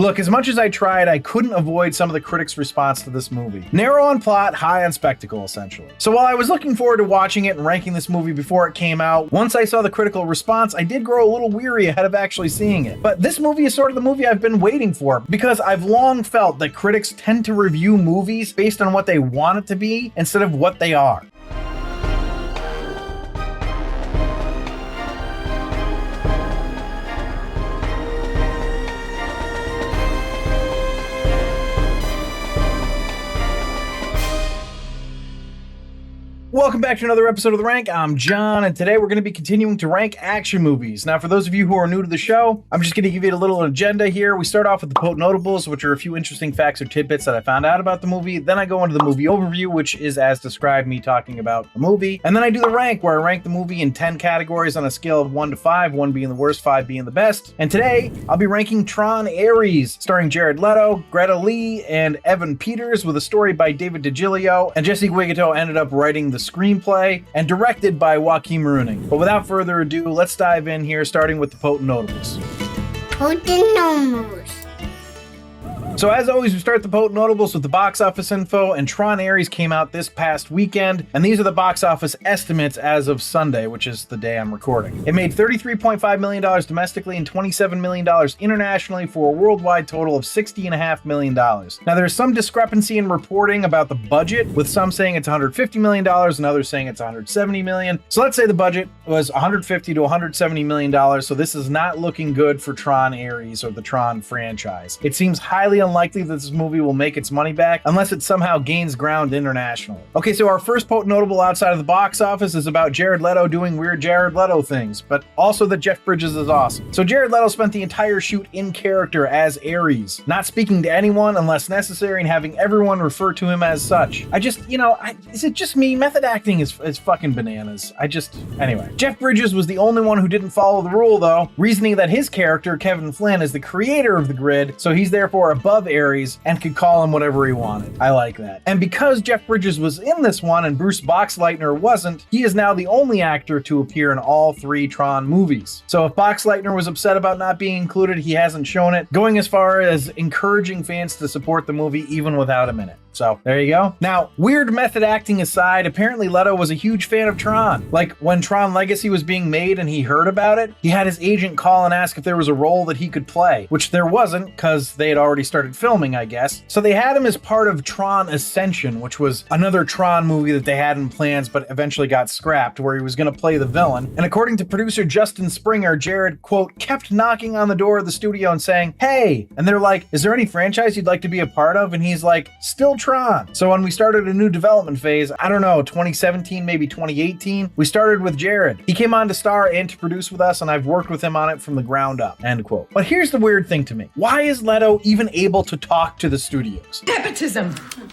Look, as much as I tried, I couldn't avoid some of the critics' response to this movie. Narrow on plot, high on spectacle, essentially. So while I was looking forward to watching it and ranking this movie before it came out, once I saw the critical response, I did grow a little weary ahead of actually seeing it. But this movie is sort of the movie I've been waiting for, because I've long felt that critics tend to review movies based on what they want it to be instead of what they are. Welcome back to another episode of The Rank. I'm John, and today we're going to be continuing to rank action movies. Now, for those of you who are new to the show, I'm just going to give you a little agenda here. We start off with the Potent Notables, which are a few interesting facts or tidbits that I found out about the movie. Then I go into the movie overview, which is as described, me talking about the movie. And then I do the rank, where I rank the movie in 10 categories on a scale of 1 to 5, 1 being the worst, 5 being the best. And today, I'll be ranking Tron Ares, starring Jared Leto, Greta Lee, and Evan Peters, with a story by David DiGilio, and Jesse Guigato ended up writing the screenplay, and directed by Joaquin Rooney. But without further ado, let's dive in here, starting with the Potent Notables. Potent Notables. So as always, we start the Potent Notables with the box office info, and Tron Ares came out this past weekend, and these are the box office estimates as of Sunday, which is the day I'm recording. It made $33.5 million domestically and $27 million internationally for a worldwide total of $60.5 million. Now there's some discrepancy in reporting about the budget, with some saying it's $150 million and others saying it's $170 million. So let's say the budget was $150 to $170 million, so this is not looking good for Tron Ares or the Tron franchise. It seems highly unlikely that this movie will make its money back unless it somehow gains ground internationally. Okay, so our first Potent Notable outside of the box office is about Jared Leto doing weird Jared Leto things, but also that Jeff Bridges is awesome. So Jared Leto spent the entire shoot in character as Ares, not speaking to anyone unless necessary and having everyone refer to him as such. Is it just me? Method acting is fucking bananas. Anyway. Jeff Bridges was the only one who didn't follow the rule though, reasoning that his character, Kevin Flynn, is the creator of the grid, so he's therefore above Ares and could call him whatever he wanted. I like that. And because Jeff Bridges was in this one and Bruce Boxleitner wasn't, he is now the only actor to appear in all 3 Tron movies. So if Boxleitner was upset about not being included, he hasn't shown it, going as far as encouraging fans to support the movie even without him in it. So there you go. Now, weird method acting aside, apparently Leto was a huge fan of Tron. Like when Tron Legacy was being made and he heard about it, he had his agent call and ask if there was a role that he could play, which there wasn't because they had already started filming, I guess. So they had him as part of Tron Ascension, which was another Tron movie that they had in plans but eventually got scrapped, where he was going to play the villain. And according to producer Justin Springer, Jared, quote, kept knocking on the door of the studio and saying, "Hey," and they're like, "Is there any franchise you'd like to be a part of?" And he's like, "Still Tron." So when we started a new development phase, I don't know, 2017, maybe 2018, we started with Jared. He came on to star and to produce with us, and I've worked with him on it from the ground up, end quote. But here's the weird thing to me. Why is Leto even able to talk to the studios? Nepotism.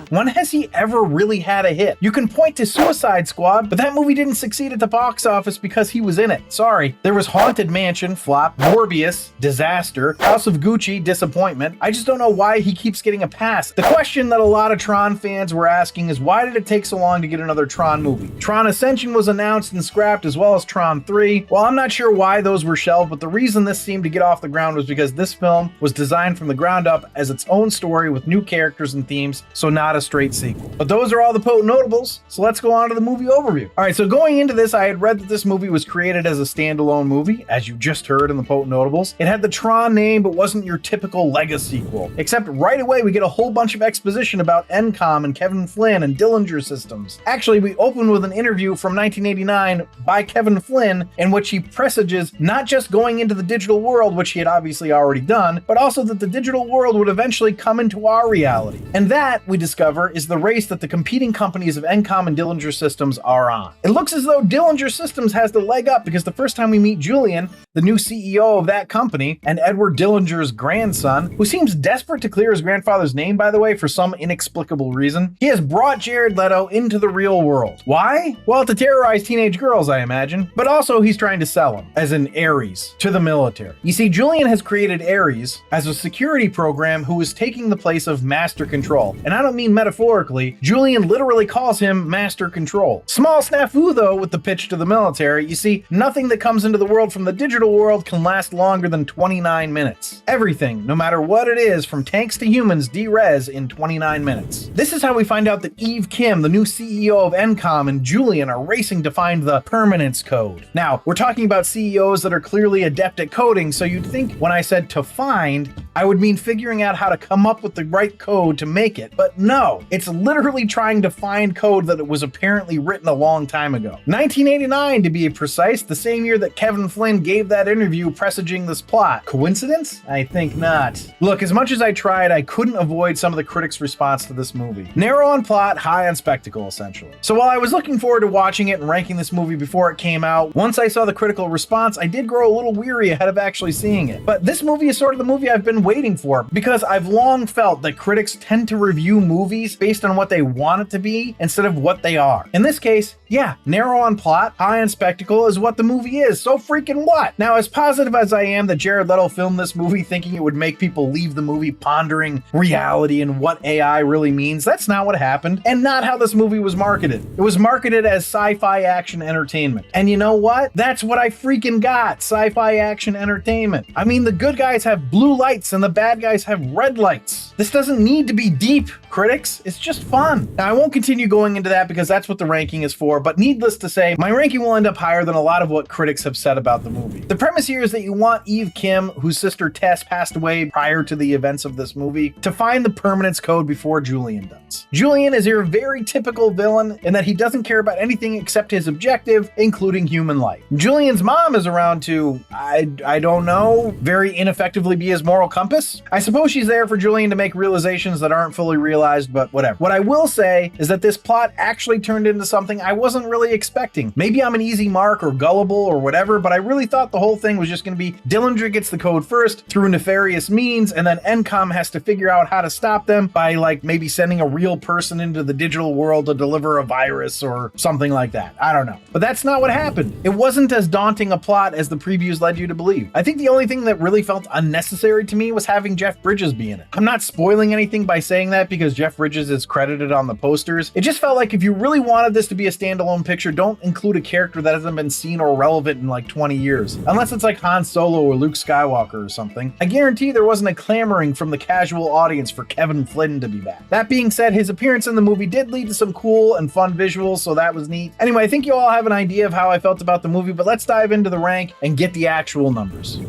When has he ever really had a hit? You can point to Suicide Squad, but that movie didn't succeed at the box office because he was in it. Sorry. There was Haunted Mansion, flop, Morbius, disaster, House of Gucci, disappointment. I just don't know why he keeps getting a pass. The question that a lot of Tron fans were asking is, why did it take so long to get another Tron movie? Tron Ascension was announced and scrapped, as well as Tron 3. Well, I'm not sure why those were shelved, but the reason this seemed to get off the ground was because this film was designed from the ground up as its own story with new characters and themes, so not a straight sequel. But those are all the Potent Notables, so let's go on to the movie overview. Alright, so going into this, I had read that this movie was created as a standalone movie, as you just heard in the Potent Notables. It had the Tron name, but wasn't your typical Lego sequel. Except right away, we get a whole bunch of exposition about NCOM and Kevin Flynn and Dillinger Systems. Actually, we open with an interview from 1989 by Kevin Flynn, in which he presages not just going into the digital world, which he had obviously already done, but also that the digital world would eventually come into our reality. And that, we discover, is the race that the competing companies of NCOM and Dillinger Systems are on. It looks as though Dillinger Systems has the leg up, because the first time we meet Julian, the new CEO of that company, and Edward Dillinger's grandson, who seems desperate to clear his grandfather's name, by the way, for some inexplicable reason, he has brought Jared Leto into the real world. Why? Well, to terrorize teenage girls, I imagine. But also, he's trying to sell him, as in Ares, to the military. You see, Julian has created Ares as a security program who is taking the place of Master Control. And I don't mean mean metaphorically, Julian literally calls him Master Control. Small snafu though with the pitch to the military. You see, nothing that comes into the world from the digital world can last longer than 29 minutes. Everything, no matter what it is, from tanks to humans, de-res in 29 minutes. This is how we find out that Eve Kim, the new CEO of Encom, and Julian are racing to find the permanence code. Now, we're talking about CEOs that are clearly adept at coding, so you'd think when I said to find, I would mean figuring out how to come up with the right code to make it. But no, it's literally trying to find code that was apparently written a long time ago. 1989 to be precise, the same year that Kevin Flynn gave that interview presaging this plot. Coincidence? I think not. Look, as much as I tried, I couldn't avoid some of the critics' response to this movie. Narrow on plot, high on spectacle, essentially. So while I was looking forward to watching it and ranking this movie before it came out, once I saw the critical response, I did grow a little weary ahead of actually seeing it. But this movie is sort of the movie I've been waiting for, because I've long felt that critics tend to review movies based on what they want it to be instead of what they are. In this case, yeah, narrow on plot, high on spectacle is what the movie is, so freaking what? Now, as positive as I am that Jared Leto filmed this movie thinking it would make people leave the movie pondering reality and what AI really means, that's not what happened, and not how this movie was marketed. It was marketed as sci-fi action entertainment. And you know what? That's what I freaking got, sci-fi action entertainment. I mean, the good guys have blue lights and the bad guys have red lights. This doesn't need to be deep, critics. It's just fun. Now, I won't continue going into that because that's what the ranking is for, but needless to say, my ranking will end up higher than a lot of what critics have said about the movie. The premise here is that you want Eve Kim, whose sister Tess passed away prior to the events of this movie, to find the permanence code before Julian does. Julian is your very typical villain in that he doesn't care about anything except his objective, including human life. Julian's mom is around to, I don't know, very ineffectively be his moral compass. I suppose she's there for Julian to make realizations that aren't fully realized, but whatever. What I will say is that this plot actually turned into something I wasn't really expecting. Maybe I'm an easy mark or gullible or whatever, but I really thought the whole thing was just going to be Dillinger gets the code first through nefarious means, and then Encom has to figure out how to stop them by like maybe sending a real person into the digital world to deliver a virus or something like that. I don't know. But that's not what happened. It wasn't as daunting a plot as the previews led you to believe. I think the only thing that really felt unnecessary to me was having Jeff Bridges be in it. I'm not spoiling anything by saying that because Jeff Bridges is credited on the posters. It just felt like if you really wanted this to be a standalone picture, don't include a character that hasn't been seen or relevant in like 20 years. Unless it's like Han Solo or Luke Skywalker or something. I guarantee there wasn't a clamoring from the casual audience for Kevin Flynn to be back. That being said, his appearance in the movie did lead to some cool and fun visuals, so that was neat. Anyway, I think you all have an idea of how I felt about the movie, but let's dive into the rank and get the actual numbers.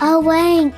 A rank.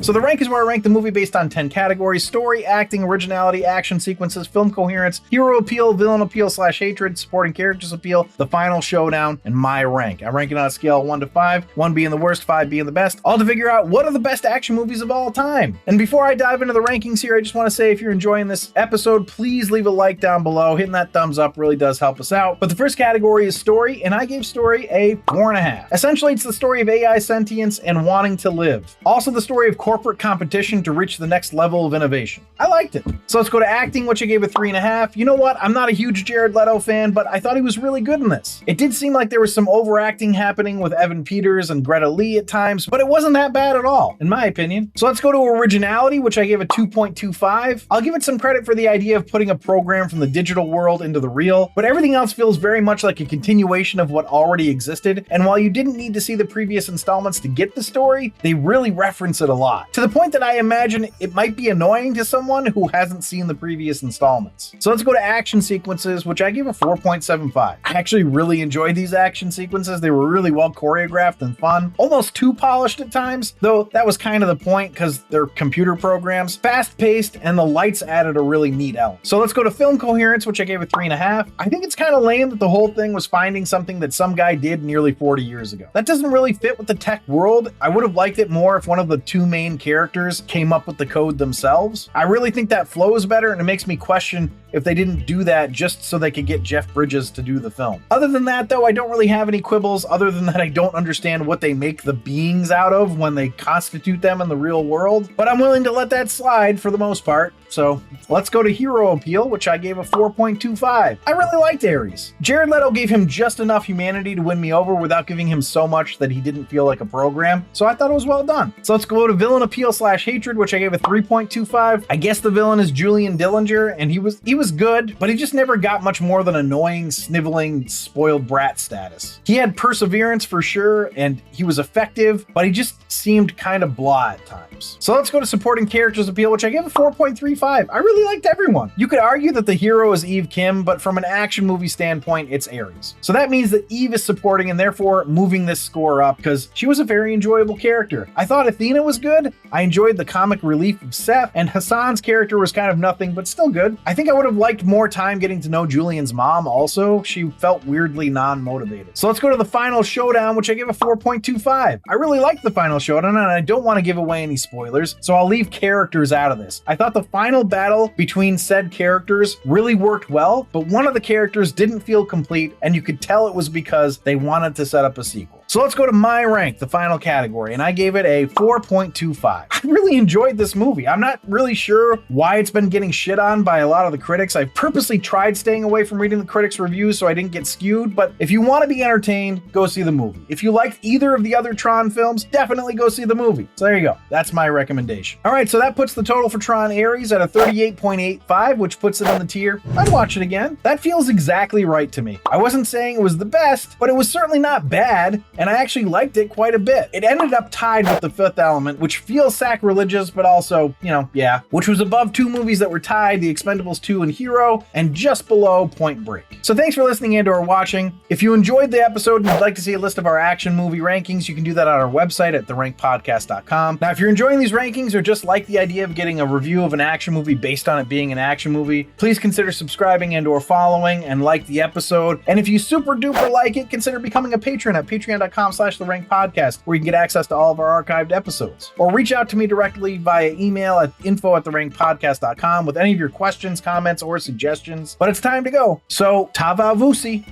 So the rank is where I rank the movie based on 10 categories: story, acting, originality, action sequences, film coherence, hero appeal, villain appeal / hatred, supporting characters appeal, the final showdown, and my rank. I rank it on a scale of 1 to 5, 1 being the worst, 5 being the best, all to figure out what are the best action movies of all time. And before I dive into the rankings here, I just want to say if you're enjoying this episode, please leave a like down below. Hitting that thumbs up really does help us out. But the first category is story, and I gave story a 4.5. Essentially, it's the story of AI sentience and wanting to live. Also the story of corporate competition to reach the next level of innovation. I liked it. So let's go to acting, which I gave a 3.5. You know what? I'm not a huge Jared Leto fan, but I thought he was really good in this. It did seem like there was some overacting happening with Evan Peters and Greta Lee at times, but it wasn't that bad at all, in my opinion. So let's go to originality, which I gave a 2.25. I'll give it some credit for the idea of putting a program from the digital world into the real, but everything else feels very much like a continuation of what already existed. And while you didn't need to see the previous installments to get the story, they really reference it a lot. To the point that I imagine it might be annoying to someone who hasn't seen the previous installments. So let's go to action sequences, which I give a 4.75. I actually really enjoyed these action sequences. They were really well choreographed and fun, almost too polished at times, though that was kind of the point because they're computer programs. Fast paced, and the lights added a really neat element. So let's go to film coherence, which I gave a 3.5. I think it's kind of lame that the whole thing was finding something that some guy did nearly 40 years ago. That doesn't really fit with the tech world. I would have liked it more if one of the two main characters came up with the code themselves. I really think that flows better, and it makes me question if they didn't do that just so they could get Jeff Bridges to do the film. Other than that, though, I don't really have any quibbles, other than that I don't understand what they make the beings out of when they constitute them in the real world, but I'm willing to let that slide for the most part. So let's go to hero appeal, which I gave a 4.25. I really liked Ares. Jared Leto gave him just enough humanity to win me over without giving him so much that he didn't feel like a program, so I thought it was well done. So let's go to villain appeal / hatred, which I gave a 3.25. I guess the villain is Julian Dillinger, and he was good, but he just never got much more than annoying, sniveling, spoiled brat status. He had perseverance for sure, and he was effective, but he just seemed kind of blah at times. So let's go to supporting characters appeal, which I gave a 4.35. I really liked everyone. You could argue that the hero is Eve Kim, but from an action movie standpoint, it's Ares. So that means that Eve is supporting and therefore moving this score up because she was a very enjoyable character. I thought Athena was good. I enjoyed the comic relief of Seth, and Hassan's character was kind of nothing, but still good. I think I would have liked more time getting to know Julian's mom also. She felt weirdly non-motivated. So let's go to the final showdown, which I gave a 4.25. I really liked the final showdown, and I don't want to give away any spoilers, so I'll leave characters out of this. I thought the final battle between said characters really worked well, but one of the characters didn't feel complete, and you could tell it was because they wanted to set up a sequel. So let's go to my rank, the final category, and I gave it a 4.25. I really enjoyed this movie. I'm not really sure why it's been getting shit on by a lot of the critics. I've purposely tried staying away from reading the critics' reviews so I didn't get skewed, but if you want to be entertained, go see the movie. If you liked either of the other Tron films, definitely go see the movie. So there you go. That's my recommendation. All right, so that puts the total for Tron Ares at a 38.85, which puts it in the tier. I'd watch it again. That feels exactly right to me. I wasn't saying it was the best, but it was certainly not bad, and I actually liked it quite a bit. It ended up tied with The Fifth Element, which feels sacrilegious, but also, yeah, which was above two movies that were tied, The Expendables 2 and Hero, and just below Point Break. So thanks for listening and or watching. If you enjoyed the episode and you'd like to see a list of our action movie rankings, you can do that on our website at therankpodcast.com. Now, if you're enjoying these rankings or just like the idea of getting a review of an action movie based on it being an action movie, please consider subscribing and or following and like the episode. And if you super duper like it, consider becoming a patron at patreon.com/therankpodcast, where you can get access to all of our archived episodes. Or reach out to me directly via email at info@therankpodcast.com with any of your questions, comments, or suggestions. But it's time to go. So, Tava Vusi.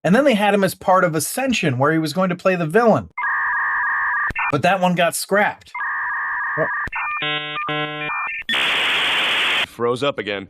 And then they had him as part of Ascension, where he was going to play the villain. But that one got scrapped. Froze up again.